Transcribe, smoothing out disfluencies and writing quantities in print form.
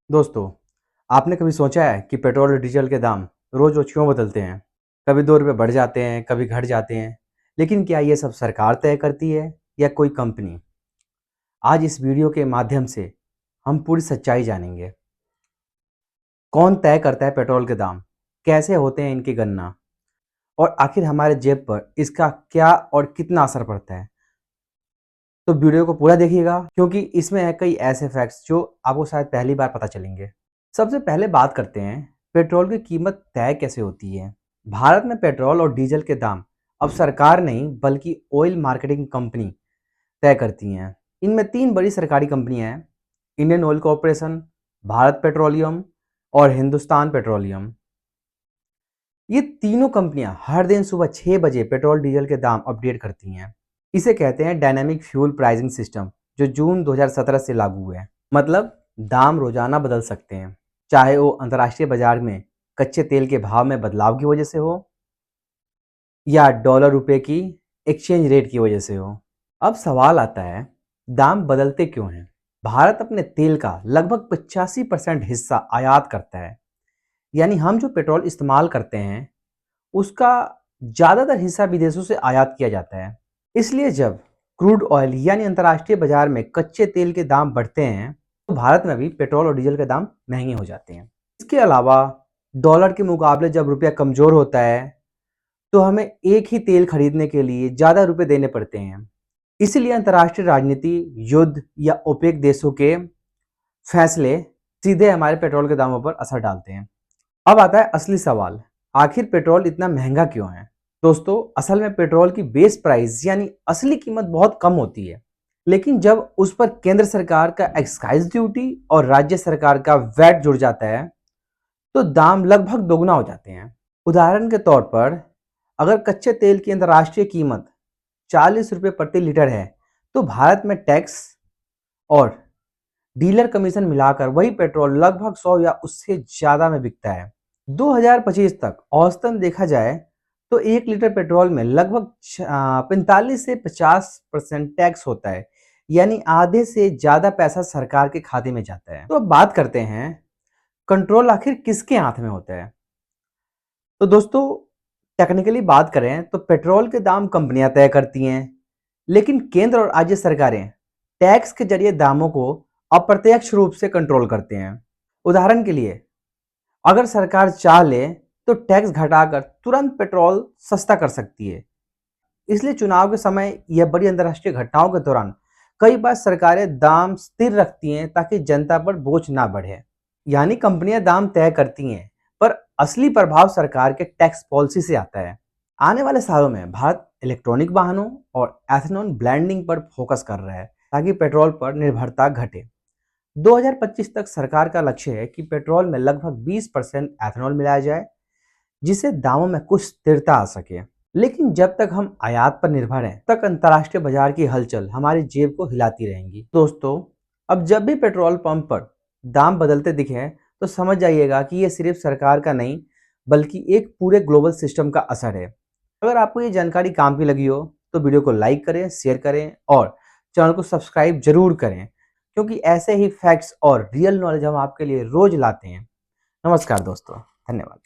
दोस्तों, आपने कभी सोचा है कि पेट्रोल और डीजल के दाम रोज-रोज क्यों बदलते हैं? कभी 2 रुपए बढ़ जाते हैं, कभी घट जाते हैं। लेकिन क्या ये सब सरकार तय करती है या कोई कंपनी? आज इस वीडियो के माध्यम से हम पूरी सच्चाई जानेंगे। कौन तय करता है पेट्रोल के दाम? कैसे होते हैं इनकी गणना? और आखिर हमारे जेब पर इसका क्या और कितना असर पड़ता है? तो वीडियो को पूरा देखिएगा क्योंकि इसमें है कई ऐसे फैक्ट्स जो आपको शायद पहली बार पता चलेंगे। सबसे पहले बात करते हैं पेट्रोल की कीमत तय कैसे होती है। भारत में पेट्रोल और डीजल के दाम अब सरकार नहीं बल्कि ऑयल मार्केटिंग कंपनी तय करती हैं। इनमें तीन बड़ी सरकारी कंपनियां हैं, Indian oil corporation, Bharat petroleum और हिंदुस्तान पेट्रोलियम। ये तीनों कंपनियां हर दिन सुबह 6 बजे पेट्रोल डीजल के दाम अपडेट करती हैं। इसे कहते हैं डायनामिक फ्यूल प्राइसिंग सिस्टम, जो जून 2017 से लागू है। मतलब दाम रोजाना बदल सकते हैं, चाहे वो अंतर्राष्ट्रीय बाजार में कच्चे तेल के भाव में बदलाव की वजह से हो या डॉलर रुपए की एक्सचेंज रेट की वजह से हो। अब सवाल आता है, दाम बदलते क्यों हैं? भारत अपने तेल का लगभग 85% हिस्सा आयात करता है। यानी हम जो पेट्रोल इस्तेमाल करते हैं उसका ज़्यादातर हिस्सा विदेशों से आयात किया जाता है। इसलिए जब क्रूड ऑयल यानी अंतर्राष्ट्रीय बाजार में कच्चे तेल के दाम बढ़ते हैं तो भारत में भी पेट्रोल और डीजल के दाम महंगे हो जाते हैं। इसके अलावा डॉलर के मुकाबले जब रुपया कमज़ोर होता है तो हमें एक ही तेल खरीदने के लिए ज़्यादा रुपए देने पड़ते हैं। इसीलिए अंतर्राष्ट्रीय राजनीति, युद्ध या ओपेक देशों के फैसले सीधे हमारे पेट्रोल के दामों पर असर डालते हैं। अब आता है असली सवाल, आखिर पेट्रोल इतना महंगा क्यों है? दोस्तों, असल में पेट्रोल की बेस प्राइस यानी असली कीमत बहुत कम होती है, लेकिन जब उस पर केंद्र सरकार का एक्साइज ड्यूटी और राज्य सरकार का वैट जुड़ जाता है तो दाम लगभग दोगुना हो जाते हैं। उदाहरण के तौर पर अगर कच्चे तेल की अंतर्राष्ट्रीय कीमत 40 रुपये प्रति लीटर है तो भारत में टैक्स और डीलर कमीशन मिलाकर वही पेट्रोल लगभग 100 या उससे ज्यादा में बिकता है। 2025 तक औसतन देखा जाए तो 1 लीटर पेट्रोल में लगभग 45 से 50% टैक्स होता है। यानी आधे से ज्यादा पैसा सरकार के खाते में जाता है। तो अब बात करते हैं, कंट्रोल आखिर किसके हाथ में होता है? तो दोस्तों, टेक्निकली बात करें तो पेट्रोल के दाम कंपनियां तय करती हैं, लेकिन केंद्र और राज्य सरकारें टैक्स के जरिए दामों को अप्रत्यक्ष रूप से कंट्रोल करते हैं। उदाहरण के लिए अगर सरकार चाह ले तो टैक्स घटाकर तुरंत पेट्रोल सस्ता कर सकती है। इसलिए चुनाव के समय या बड़ी अंतर्राष्ट्रीय घटनाओं के दौरान कई बार सरकारें दाम स्थिर रखती हैं ताकि जनता पर बोझ ना बढ़े। यानी कंपनियां दाम तय करती हैं, पर असली प्रभाव सरकार के टैक्स पॉलिसी से आता है। आने वाले सालों में भारत इलेक्ट्रॉनिक वाहनों और एथेनॉल ब्लेंडिंग पर फोकस कर रहा है ताकि पेट्रोल पर निर्भरता घटे। 2025 तक सरकार का लक्ष्य है कि पेट्रोल में लगभग 20% एथेनॉल मिलाया जाए, जिससे दामों में कुछ स्थिरता आ सके। लेकिन जब तक हम आयात पर निर्भर हैं तक अंतर्राष्ट्रीय बाजार की हलचल हमारी जेब को हिलाती रहेंगी। दोस्तों, अब जब भी पेट्रोल पंप पर दाम बदलते दिखें तो समझ जाइएगा कि ये सिर्फ सरकार का नहीं बल्कि एक पूरे ग्लोबल सिस्टम का असर है। अगर आपको ये जानकारी काम की लगी हो तो वीडियो को लाइक करें, शेयर करें और चैनल को सब्सक्राइब जरूर करें, क्योंकि ऐसे ही फैक्ट्स और रियल नॉलेज हम आपके लिए रोज लाते हैं। नमस्कार दोस्तों, धन्यवाद।